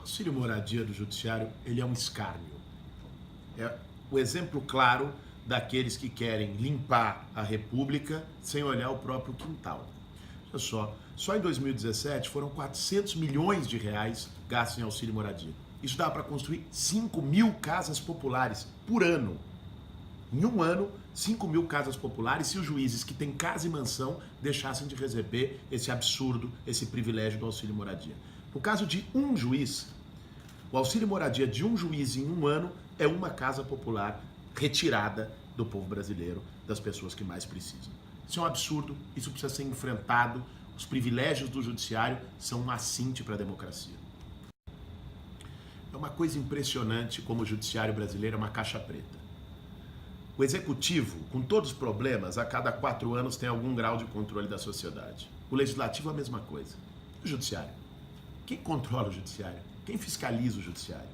O auxílio moradia do judiciário, ele é um escárnio. É o exemplo claro daqueles que querem limpar a República sem olhar o próprio quintal. Olha só em 2017 foram 400 milhões de reais gastos em auxílio moradia. Isso dá para construir 5 mil casas populares por ano. Em um ano, 5 mil casas populares, se os juízes que têm casa e mansão deixassem de receber esse absurdo, esse privilégio do auxílio moradia. No caso de um juiz, o auxílio moradia de um juiz em um ano é uma casa popular retirada do povo brasileiro, das pessoas que mais precisam. Isso é um absurdo, isso precisa ser enfrentado. Os privilégios do judiciário são um assinte para a democracia. É uma coisa impressionante como o judiciário brasileiro é uma caixa preta. O executivo, com todos os problemas, a cada 4 anos tem algum grau de controle da sociedade. O legislativo é a mesma coisa. O judiciário. Quem controla o judiciário? Quem fiscaliza o judiciário?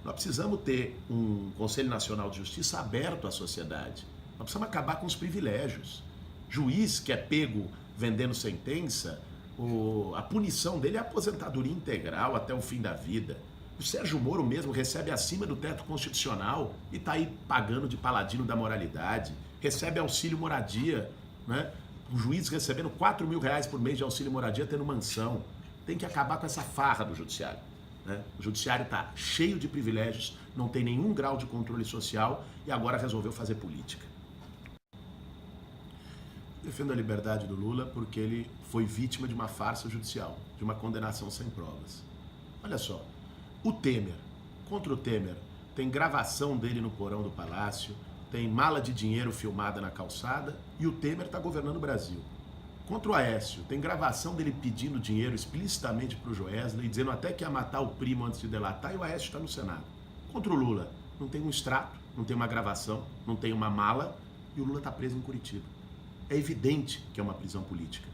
Nós precisamos ter um Conselho Nacional de Justiça aberto à sociedade. Nós precisamos acabar com os privilégios. Juiz que é pego vendendo sentença, a punição dele é aposentadoria integral até o fim da vida. O Sérgio Moro mesmo recebe acima do teto constitucional e está aí pagando de paladino da moralidade. Recebe auxílio moradia, né? O juiz recebendo 4 mil reais por mês de auxílio moradia tendo mansão. Tem que acabar com essa farra do judiciário. Né? O judiciário está cheio de privilégios, não tem nenhum grau de controle social e agora resolveu fazer política. Defendo a liberdade do Lula porque ele foi vítima de uma farsa judicial, de uma condenação sem provas. Olha só, o Temer, contra o Temer, tem gravação dele no porão do palácio, tem mala de dinheiro filmada na calçada e o Temer está governando o Brasil. Contra o Aécio, tem gravação dele pedindo dinheiro explicitamente para o Joesley, dizendo até que ia matar o primo antes de delatar, e o Aécio está no Senado. Contra o Lula, não tem um extrato, não tem uma gravação, não tem uma mala, e o Lula está preso em Curitiba. É evidente que é uma prisão política.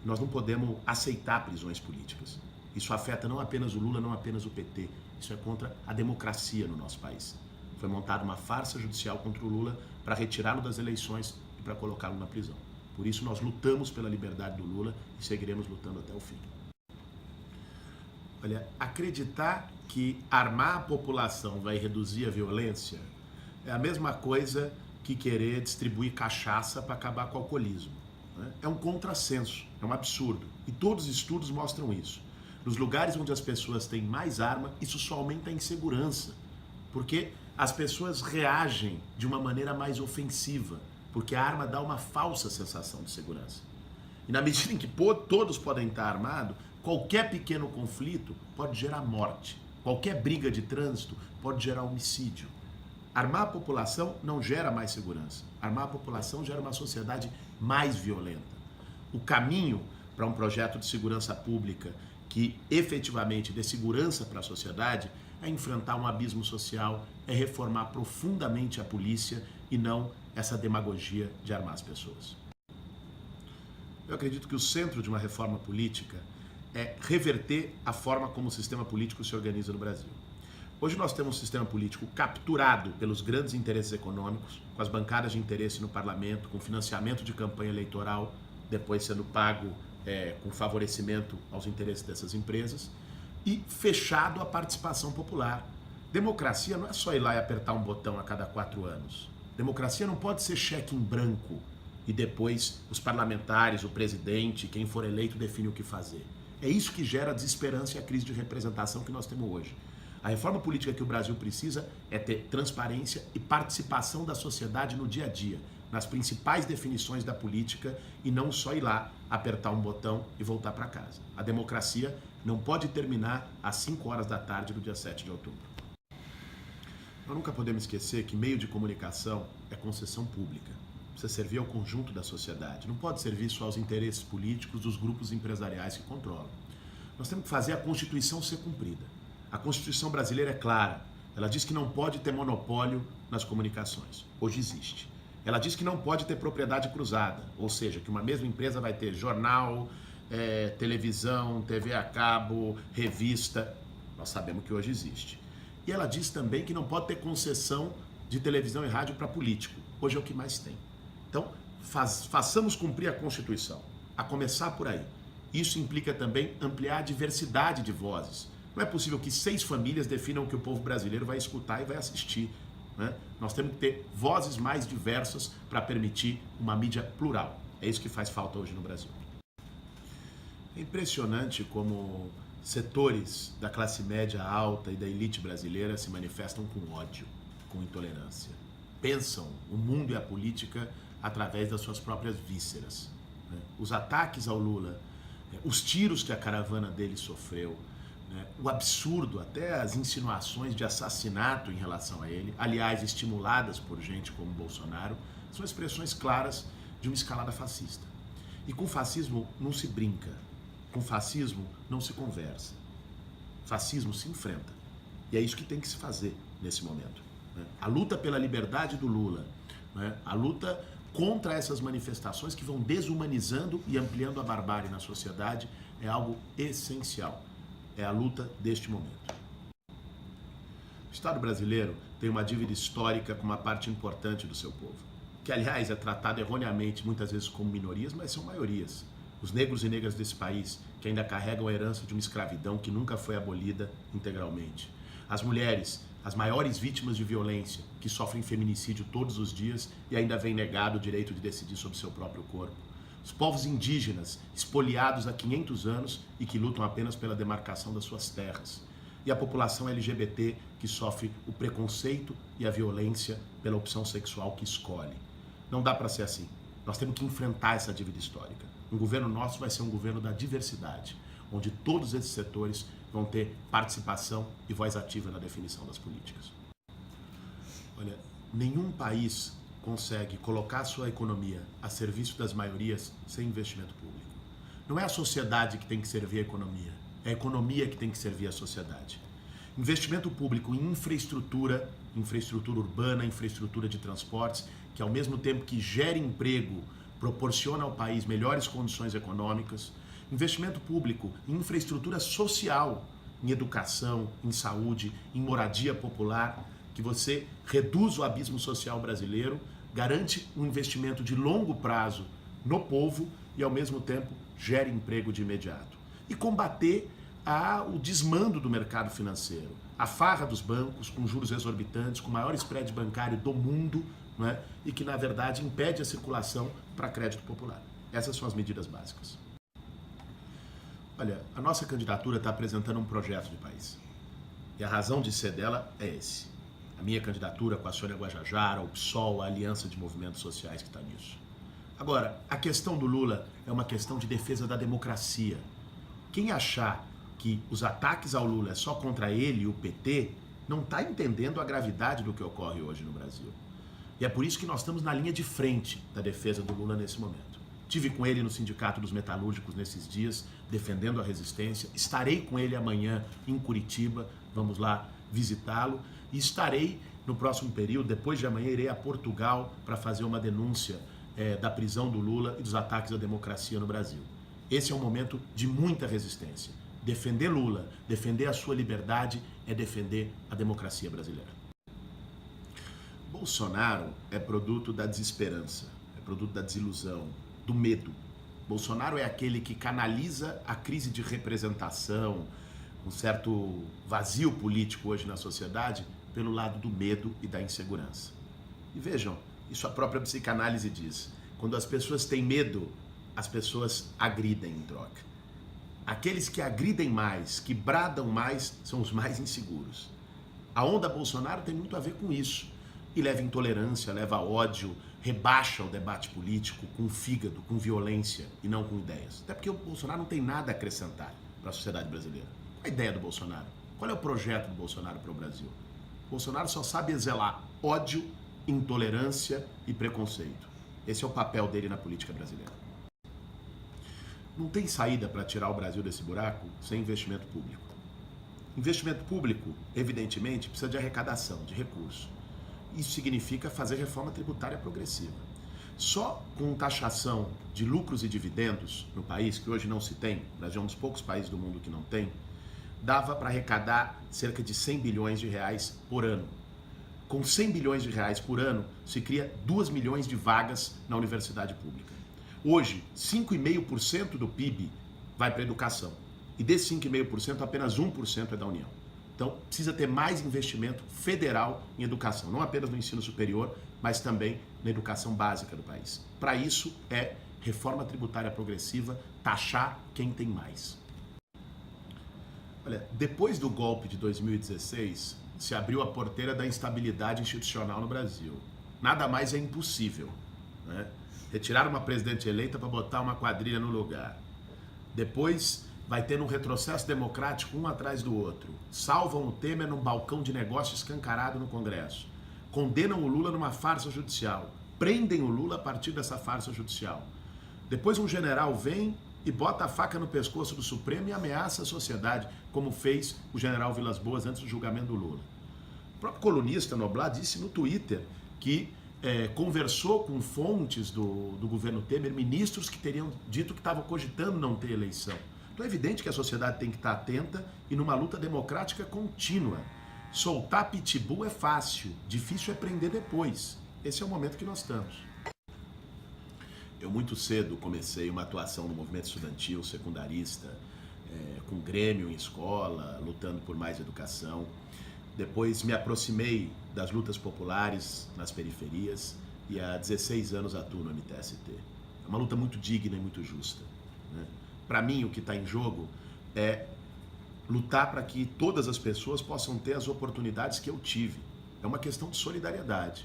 Nós não podemos aceitar prisões políticas. Isso afeta não apenas o Lula, não apenas o PT. Isso é contra a democracia no nosso país. Foi montada uma farsa judicial contra o Lula para retirá-lo das eleições e para colocá-lo na prisão. Por isso nós lutamos pela liberdade do Lula e seguiremos lutando até o fim. Olha, acreditar que armar a população vai reduzir a violência é a mesma coisa que querer distribuir cachaça para acabar com o alcoolismo. Né? É um contrassenso, é um absurdo. E todos os estudos mostram isso. Nos lugares onde as pessoas têm mais arma, isso só aumenta a insegurança. Porque as pessoas reagem de uma maneira mais ofensiva. Porque a arma dá uma falsa sensação de segurança. E na medida em que todos podem estar armados, qualquer pequeno conflito pode gerar morte. Qualquer briga de trânsito pode gerar homicídio. Armar a população não gera mais segurança. Armar a população gera uma sociedade mais violenta. O caminho para um projeto de segurança pública que efetivamente dê segurança para a sociedade é enfrentar um abismo social, é reformar profundamente a polícia e não essa demagogia de armar as pessoas. Eu acredito que o centro de uma reforma política é reverter a forma como o sistema político se organiza no Brasil. Hoje nós temos um sistema político capturado pelos grandes interesses econômicos, com as bancadas de interesse no parlamento, com financiamento de campanha eleitoral, depois sendo pago com favorecimento aos interesses dessas empresas, e fechado a participação popular. Democracia não é só ir lá e apertar um botão a cada 4 anos. Democracia não pode ser cheque em branco e depois os parlamentares, o presidente, quem for eleito define o que fazer. É isso que gera a desesperança e a crise de representação que nós temos hoje. A reforma política que o Brasil precisa é ter transparência e participação da sociedade no dia a dia, nas principais definições da política e não só ir lá, apertar um botão e voltar para casa. A democracia não pode terminar às 5 horas da tarde do dia 7 de outubro. Nós nunca podemos esquecer que meio de comunicação é concessão pública. Precisa servir ao conjunto da sociedade. Não pode servir só aos interesses políticos dos grupos empresariais que controlam. Nós temos que fazer a Constituição ser cumprida. A Constituição brasileira é clara. Ela diz que não pode ter monopólio nas comunicações. Hoje existe. Ela diz que não pode ter propriedade cruzada. Ou seja, que uma mesma empresa vai ter jornal, televisão, TV a cabo, revista. Nós sabemos que hoje existe. E ela diz também que não pode ter concessão de televisão e rádio para político. Hoje é o que mais tem. Então, façamos cumprir a Constituição, a começar por aí. Isso implica também ampliar a diversidade de vozes. Não é possível que 6 famílias definam o que o povo brasileiro vai escutar e vai assistir. Né? Nós temos que ter vozes mais diversas para permitir uma mídia plural. É isso que faz falta hoje no Brasil. É impressionante como setores da classe média alta e da elite brasileira se manifestam com ódio, com intolerância. Pensam o mundo e a política através das suas próprias vísceras. Né? Os ataques ao Lula, os tiros que a caravana dele sofreu, né? O absurdo, até as insinuações de assassinato em relação a ele, aliás, estimuladas por gente como Bolsonaro, são expressões claras de uma escalada fascista. E com fascismo não se brinca, com fascismo não se conversa. Fascismo se enfrenta. E é isso que tem que se fazer nesse momento. Né? A luta pela liberdade do Lula, né? A luta contra essas manifestações que vão desumanizando e ampliando a barbárie na sociedade é algo essencial. É a luta deste momento. O Estado brasileiro tem uma dívida histórica com uma parte importante do seu povo, que, aliás, é tratado erroneamente muitas vezes como minorias, mas são maiorias. Os negros e negras desse país, que ainda carregam a herança de uma escravidão que nunca foi abolida integralmente. As mulheres, as maiores vítimas de violência, que sofrem feminicídio todos os dias e ainda vem negado o direito de decidir sobre seu próprio corpo. Os povos indígenas, espoliados há 500 anos e que lutam apenas pela demarcação das suas terras. E a população LGBT, que sofre o preconceito e a violência pela opção sexual que escolhe. Não dá para ser assim. Nós temos que enfrentar essa dívida histórica. Um governo nosso vai ser um governo da diversidade, onde todos esses setores vão ter participação e voz ativa na definição das políticas. Olha, nenhum país consegue colocar sua economia a serviço das maiorias sem investimento público. Não é a sociedade que tem que servir a economia, é a economia que tem que servir a sociedade. Investimento público em infraestrutura urbana, infraestrutura de transportes, que ao mesmo tempo que gera emprego, proporciona ao país melhores condições econômicas. Investimento público em infraestrutura social, em educação, em saúde, em moradia popular, que você reduz o abismo social brasileiro, garante um investimento de longo prazo no povo e, ao mesmo tempo, gera emprego de imediato. E combater o desmando do mercado financeiro, a farra dos bancos com juros exorbitantes, com o maior spread bancário do mundo, não é? E que, na verdade, impede a circulação para crédito popular. Essas são as medidas básicas. Olha, a nossa candidatura está apresentando um projeto de país. E a razão de ser dela é esse. A minha candidatura com a Sônia Guajajara, o PSOL, a Aliança de Movimentos Sociais que está nisso. Agora, a questão do Lula é uma questão de defesa da democracia. Quem achar que os ataques ao Lula é só contra ele e o PT, não está entendendo a gravidade do que ocorre hoje no Brasil. E é por isso que nós estamos na linha de frente da defesa do Lula nesse momento. Tive com ele no Sindicato dos Metalúrgicos nesses dias, defendendo a resistência. Estarei com ele amanhã em Curitiba, vamos lá visitá-lo. E estarei no próximo período, depois de amanhã, irei a Portugal para fazer uma denúncia da prisão do Lula e dos ataques à democracia no Brasil. Esse é um momento de muita resistência. Defender Lula, defender a sua liberdade, é defender a democracia brasileira. Bolsonaro é produto da desesperança, é produto da desilusão, do medo. Bolsonaro é aquele que canaliza a crise de representação, um certo vazio político hoje na sociedade, pelo lado do medo e da insegurança. E vejam, isso a própria psicanálise diz. Quando as pessoas têm medo, as pessoas agridem em troca. Aqueles que agridem mais, que bradam mais, são os mais inseguros. A onda Bolsonaro tem muito a ver com isso. E leva intolerância, leva ódio, rebaixa o debate político com fígado, com violência e não com ideias. Até porque o Bolsonaro não tem nada a acrescentar para a sociedade brasileira. Qual a ideia do Bolsonaro? Qual é o projeto do Bolsonaro para o Brasil? O Bolsonaro só sabe exalar ódio, intolerância e preconceito. Esse é o papel dele na política brasileira. Não tem saída para tirar o Brasil desse buraco sem investimento público. Investimento público, evidentemente, precisa de arrecadação, de recurso. Isso significa fazer reforma tributária progressiva. Só com taxação de lucros e dividendos no país, que hoje não se tem, o Brasil é um dos poucos países do mundo que não tem, dava para arrecadar cerca de 100 bilhões de reais por ano. Com 100 bilhões de reais por ano, se cria 2 milhões de vagas na universidade pública. Hoje, 5,5% do PIB vai para a educação. E desses 5,5%, apenas 1% é da União. Então, precisa ter mais investimento federal em educação, não apenas no ensino superior, mas também na educação básica do país. Para isso, é reforma tributária progressiva, taxar quem tem mais. Olha, depois do golpe de 2016, se abriu a porteira da instabilidade institucional no Brasil. Nada mais é impossível, né? Retirar uma presidente eleita para botar uma quadrilha no lugar. Depois vai tendo um retrocesso democrático um atrás do outro. Salvam o Temer num balcão de negócio escancarado no Congresso. Condenam o Lula numa farsa judicial. Prendem o Lula a partir dessa farsa judicial. Depois um general vem e bota a faca no pescoço do Supremo e ameaça a sociedade, como fez o general Vilas Boas antes do julgamento do Lula. O próprio colunista Noblat disse no Twitter que conversou com fontes do governo Temer, ministros que teriam dito que estavam cogitando não ter eleição. Então é evidente que a sociedade tem que estar atenta e numa luta democrática contínua. Soltar pitbull é fácil, difícil é prender depois. Esse é o momento que nós estamos. Eu muito cedo comecei uma atuação no movimento estudantil, secundarista, com grêmio em escola, lutando por mais educação. Depois me aproximei das lutas populares nas periferias e há 16 anos atuo no MTST. É uma luta muito digna e muito justa, né? Para mim, o que está em jogo é lutar para que todas as pessoas possam ter as oportunidades que eu tive. É uma questão de solidariedade.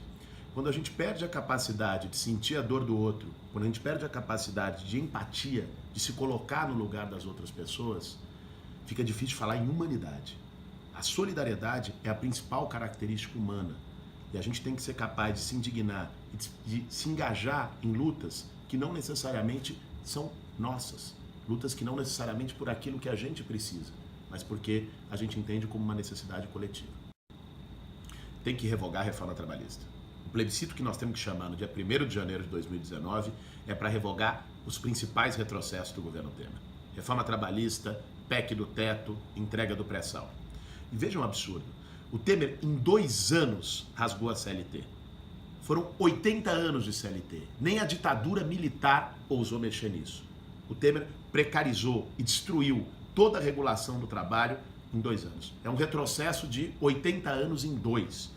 Quando a gente perde a capacidade de sentir a dor do outro, quando a gente perde a capacidade de empatia, de se colocar no lugar das outras pessoas, fica difícil falar em humanidade. A solidariedade é a principal característica humana. E a gente tem que ser capaz de se indignar, de se engajar em lutas que não necessariamente são nossas. Lutas que não necessariamente por aquilo que a gente precisa, mas porque a gente entende como uma necessidade coletiva. Tem que revogar a reforma trabalhista. O plebiscito que nós temos que chamar no dia 1º de janeiro de 2019 é para revogar os principais retrocessos do governo Temer. Reforma trabalhista, PEC do teto, entrega do pré-sal. E veja um absurdo. O Temer, em 2 anos, rasgou a CLT. Foram 80 anos de CLT. Nem a ditadura militar ousou mexer nisso. O Temer precarizou e destruiu toda a regulação do trabalho em 2 anos. É um retrocesso de 80 anos em 2.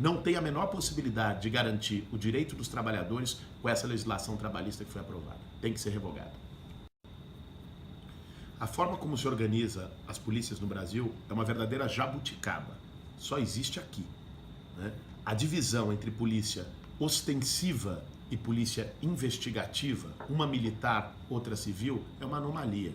Não tem a menor possibilidade de garantir o direito dos trabalhadores com essa legislação trabalhista que foi aprovada. Tem que ser revogada. A forma como se organiza as polícias no Brasil é uma verdadeira jabuticaba. Só existe aqui, né? A divisão entre polícia ostensiva e polícia investigativa, uma militar, outra civil, é uma anomalia.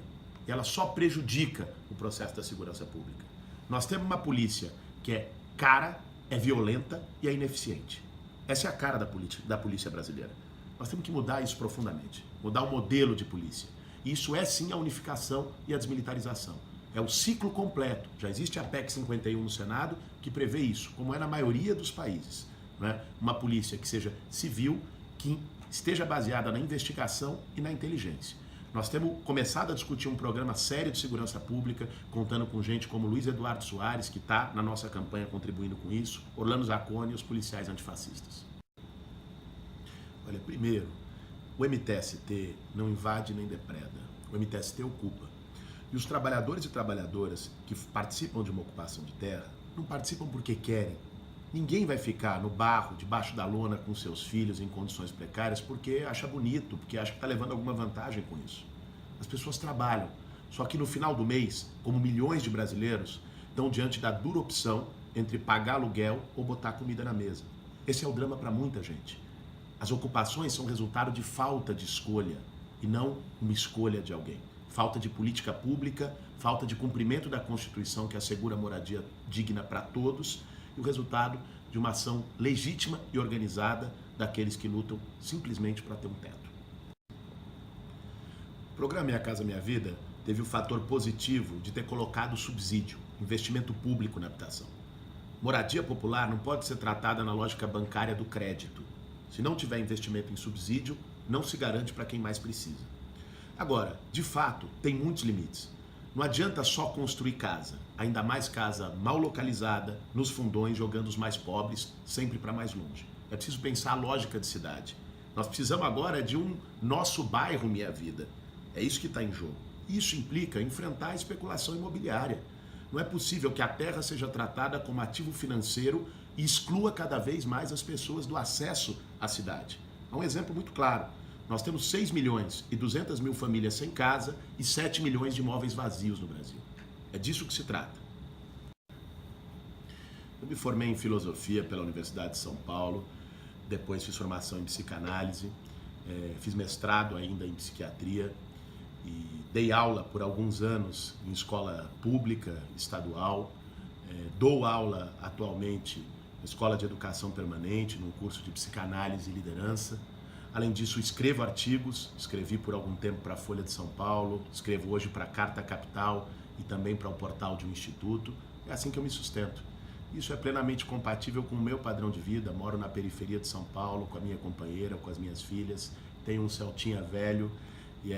E ela só prejudica o processo da segurança pública. Nós temos uma polícia que é cara, é violenta e é ineficiente. Essa é a cara da polícia brasileira. Nós temos que mudar isso profundamente, mudar o modelo de polícia. E isso é sim a unificação e a desmilitarização. É o ciclo completo. Já existe a PEC 51 no Senado que prevê isso, como é na maioria dos países, né? Uma polícia que seja civil, que esteja baseada na investigação e na inteligência. Nós temos começado a discutir um programa sério de segurança pública, contando com gente como Luiz Eduardo Soares, que está na nossa campanha contribuindo com isso, Orlando Zacconi e os policiais antifascistas. Olha, primeiro, o MTST não invade nem depreda. O MTST ocupa. E os trabalhadores e trabalhadoras que participam de uma ocupação de terra não participam porque querem. Ninguém vai ficar no barro, debaixo da lona com seus filhos em condições precárias porque acha bonito, porque acha que está levando alguma vantagem com isso. As pessoas trabalham. Só que no final do mês, como milhões de brasileiros, estão diante da dura opção entre pagar aluguel ou botar comida na mesa. Esse é o drama para muita gente. As ocupações são resultado de falta de escolha e não uma escolha de alguém. Falta de política pública, falta de cumprimento da Constituição que assegura moradia digna para todos e o resultado de uma ação legítima e organizada daqueles que lutam simplesmente para ter um teto. O programa Minha Casa Minha Vida teve o fator positivo de ter colocado subsídio, investimento público na habitação. Moradia popular não pode ser tratada na lógica bancária do crédito. Se não tiver investimento em subsídio, não se garante para quem mais precisa. Agora, de fato, tem muitos limites. Não adianta só construir casa, ainda mais casa mal localizada, nos fundões, jogando os mais pobres sempre para mais longe. É preciso pensar a lógica de cidade. Nós precisamos agora de um nosso bairro Minha Vida. É isso que está em jogo. Isso implica enfrentar a especulação imobiliária. Não é possível que a terra seja tratada como ativo financeiro e exclua cada vez mais as pessoas do acesso à cidade. Há um exemplo muito claro. Nós temos 6 milhões e 200 mil famílias sem casa e 7 milhões de imóveis vazios no Brasil. É disso que se trata. Eu me formei em filosofia pela Universidade de São Paulo, depois fiz formação em psicanálise, fiz mestrado ainda em psiquiatria e dei aula por alguns anos em escola pública, estadual, dou aula atualmente na Escola de Educação Permanente, num curso de psicanálise e liderança. Além disso, escrevo artigos, escrevi por algum tempo para a Folha de São Paulo, escrevo hoje para a Carta Capital e também para o portal de um instituto. É assim que eu me sustento. Isso é plenamente compatível com o meu padrão de vida. Moro na periferia de São Paulo, com a minha companheira, com as minhas filhas. Tenho um Celtinha velho e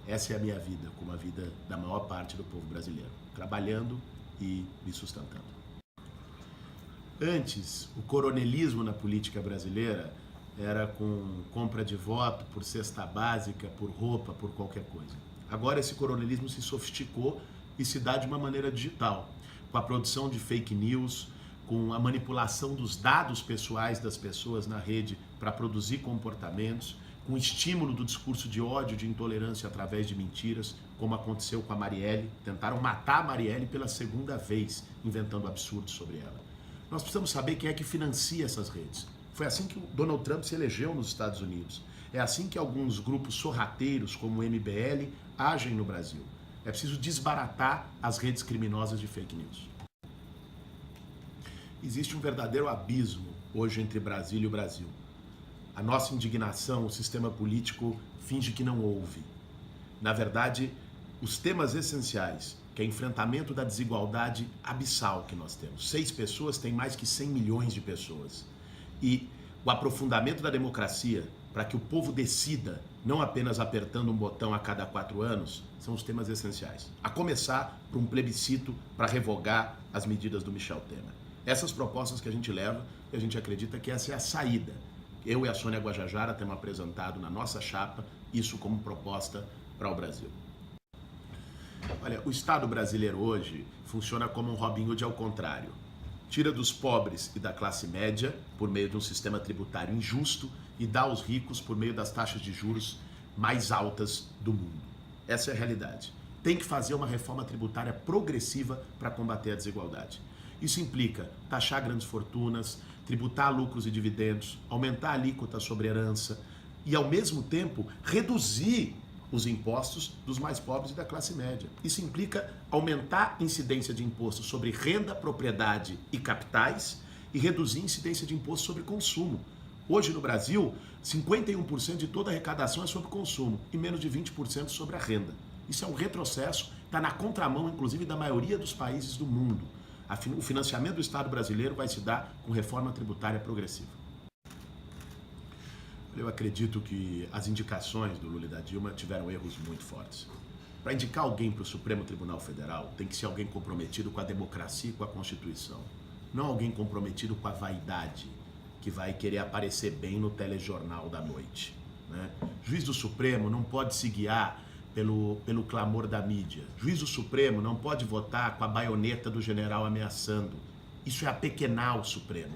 essa é a minha vida, como a vida da maior parte do povo brasileiro. Trabalhando e me sustentando. Antes, o coronelismo na política brasileira era com compra de voto, por cesta básica, por roupa, por qualquer coisa. Agora esse coronelismo se sofisticou e se dá de uma maneira digital, com a produção de fake news, com a manipulação dos dados pessoais das pessoas na rede para produzir comportamentos, com o estímulo do discurso de ódio, de intolerância através de mentiras, como aconteceu com a Marielle. Tentaram matar a Marielle pela segunda vez, inventando absurdos sobre ela. Nós precisamos saber quem é que financia essas redes. Foi assim que o Donald Trump se elegeu nos Estados Unidos. É assim que alguns grupos sorrateiros, como o MBL, agem no Brasil. É preciso desbaratar as redes criminosas de fake news. Existe um verdadeiro abismo hoje entre Brasília e o Brasil. A nossa indignação, o sistema político finge que não ouve. Na verdade, os temas essenciais, que é enfrentamento da desigualdade abissal que nós temos. 6 pessoas têm mais que 100 milhões de pessoas. E o aprofundamento da democracia, para que o povo decida, não apenas apertando um botão a cada 4 anos, são os temas essenciais. A começar por um plebiscito para revogar as medidas do Michel Temer. Essas propostas que a gente leva, e a gente acredita que essa é a saída. Eu e a Sônia Guajajara temos apresentado na nossa chapa isso como proposta para o Brasil. Olha, o Estado brasileiro hoje funciona como um Robin Hood ao contrário. Tira dos pobres e da classe média por meio de um sistema tributário injusto e dá aos ricos por meio das taxas de juros mais altas do mundo. Essa é a realidade. Tem que fazer uma reforma tributária progressiva para combater a desigualdade. Isso implica taxar grandes fortunas, tributar lucros e dividendos, aumentar a alíquota sobre herança e, ao mesmo tempo, reduzir os impostos dos mais pobres e da classe média. Isso implica aumentar a incidência de imposto sobre renda, propriedade e capitais e reduzir a incidência de imposto sobre consumo. Hoje no Brasil, 51% de toda a arrecadação é sobre consumo e menos de 20% sobre a renda. Isso é um retrocesso, está na contramão, inclusive, da maioria dos países do mundo. O financiamento do Estado brasileiro vai se dar com reforma tributária progressiva. Eu acredito que as indicações do Lula e da Dilma tiveram erros muito fortes. Para indicar alguém para o Supremo Tribunal Federal, tem que ser alguém comprometido com a democracia e com a Constituição. Não alguém comprometido com a vaidade, que vai querer aparecer bem no telejornal da noite, né? Juiz do Supremo não pode se guiar pelo clamor da mídia. Juiz do Supremo não pode votar com a baioneta do general ameaçando. Isso é apequenar o Supremo,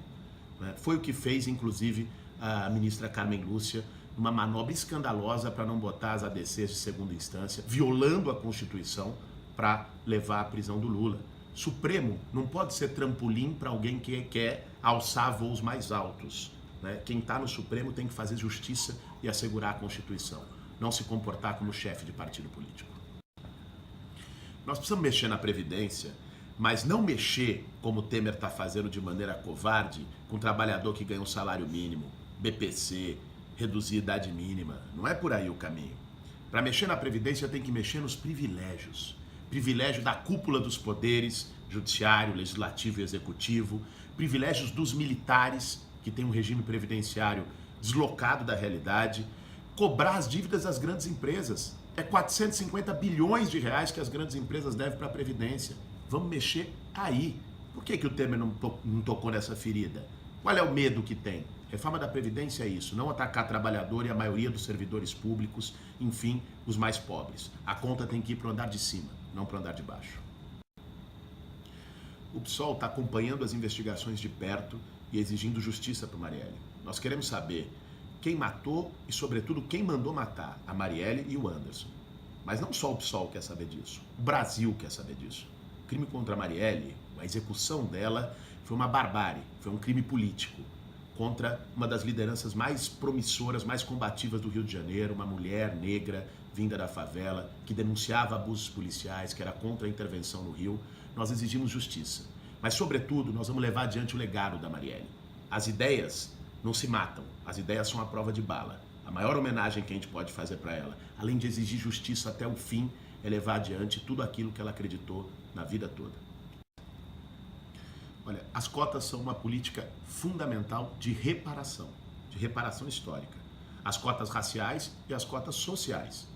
né? Foi o que fez, inclusive, a ministra Carmen Lúcia, uma manobra escandalosa para não botar as ADCs de segunda instância, violando a Constituição para levar à prisão do Lula. Supremo não pode ser trampolim para alguém que quer alçar voos mais altos, né? Quem está no Supremo tem que fazer justiça e assegurar a Constituição, não se comportar como chefe de partido político. Nós precisamos mexer na Previdência, mas não mexer, como o Temer está fazendo de maneira covarde, com o trabalhador que ganha um salário mínimo, BPC, reduzir a idade mínima. Não é por aí o caminho. Para mexer na Previdência tem que mexer nos privilégios. Privilégio da cúpula dos poderes, judiciário, legislativo e executivo, privilégios dos militares, que tem um regime previdenciário deslocado da realidade, cobrar as dívidas das grandes empresas. É 450 bilhões de reais que as grandes empresas devem para a Previdência. Vamos mexer aí. Por que o Temer não tocou nessa ferida? Qual é o medo que tem? Reforma da Previdência é isso, não atacar trabalhador e a maioria dos servidores públicos, enfim, os mais pobres. A conta tem que ir para o andar de cima, não para o andar de baixo. O PSOL está acompanhando as investigações de perto e exigindo justiça para o Marielle. Nós queremos saber quem matou e, sobretudo, quem mandou matar a Marielle e o Anderson. Mas não só o PSOL quer saber disso, o Brasil quer saber disso. O crime contra a Marielle, a execução dela, foi uma barbárie, foi um crime político contra uma das lideranças mais promissoras, mais combativas do Rio de Janeiro, uma mulher negra vinda da favela, que denunciava abusos policiais, que era contra a intervenção no Rio. Nós exigimos justiça. Mas, sobretudo, nós vamos levar adiante o legado da Marielle. As ideias não se matam, as ideias são a prova de bala. A maior homenagem que a gente pode fazer para ela, além de exigir justiça até o fim, é levar adiante tudo aquilo que ela acreditou na vida toda. Olha, as cotas são uma política fundamental de reparação histórica. As cotas raciais e as cotas sociais.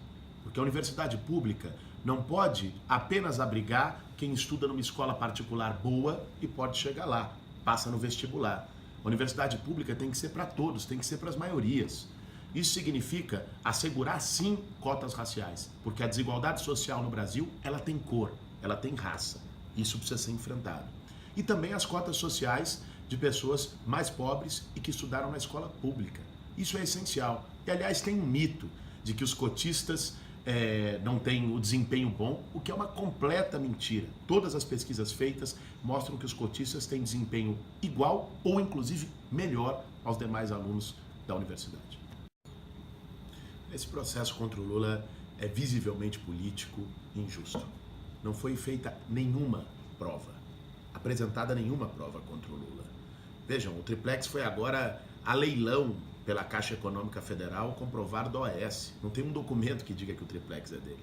Porque a universidade pública não pode apenas abrigar quem estuda numa escola particular boa e pode chegar lá, passa no vestibular. A universidade pública tem que ser para todos, tem que ser para as maiorias. Isso significa assegurar, sim, cotas raciais, porque a desigualdade social no Brasil, ela tem cor, ela tem raça. Isso precisa ser enfrentado. E também as cotas sociais de pessoas mais pobres e que estudaram na escola pública. Isso é essencial. E, aliás, tem um mito de que os cotistas não têm o desempenho bom, o que é uma completa mentira. Todas as pesquisas feitas mostram que os cotistas têm desempenho igual ou, inclusive, melhor aos demais alunos da universidade. Esse processo contra o Lula é visivelmente político e injusto. Não foi feita nenhuma prova, apresentada nenhuma prova contra o Lula. Vejam, o triplex foi agora a leilão pela Caixa Econômica Federal comprovado da OAS. Não tem um documento que diga que o triplex é dele.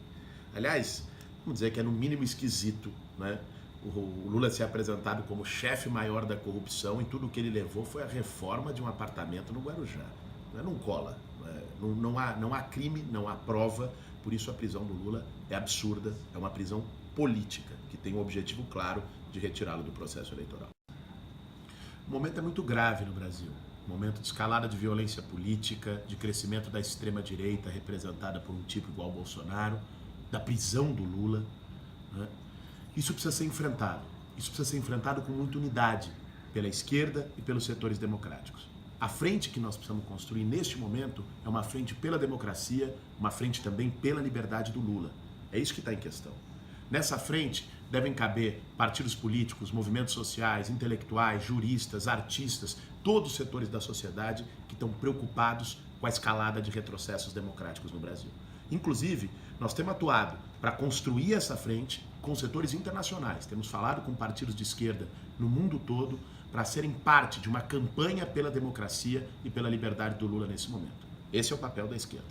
Aliás, vamos dizer que é no mínimo esquisito, né? O Lula ser apresentado como chefe maior da corrupção e tudo o que ele levou foi a reforma de um apartamento no Guarujá. Não cola. Não há crime, não há prova, por isso a prisão do Lula é absurda, é uma prisão política, que tem um objetivo claro de retirá-lo do processo eleitoral. O momento é muito grave no Brasil, momento de escalada de violência política, de crescimento da extrema-direita representada por um tipo igual ao Bolsonaro, da prisão do Lula, né? Isso precisa ser enfrentado com muita unidade pela esquerda e pelos setores democráticos. A frente que nós precisamos construir neste momento é uma frente pela democracia, uma frente também pela liberdade do Lula. É isso que está em questão. Nessa frente devem caber partidos políticos, movimentos sociais, intelectuais, juristas, artistas, todos os setores da sociedade que estão preocupados com a escalada de retrocessos democráticos no Brasil. Inclusive, nós temos atuado para construir essa frente com setores internacionais. Temos falado com partidos de esquerda no mundo todo para serem parte de uma campanha pela democracia e pela liberdade do Lula nesse momento. Esse é o papel da esquerda.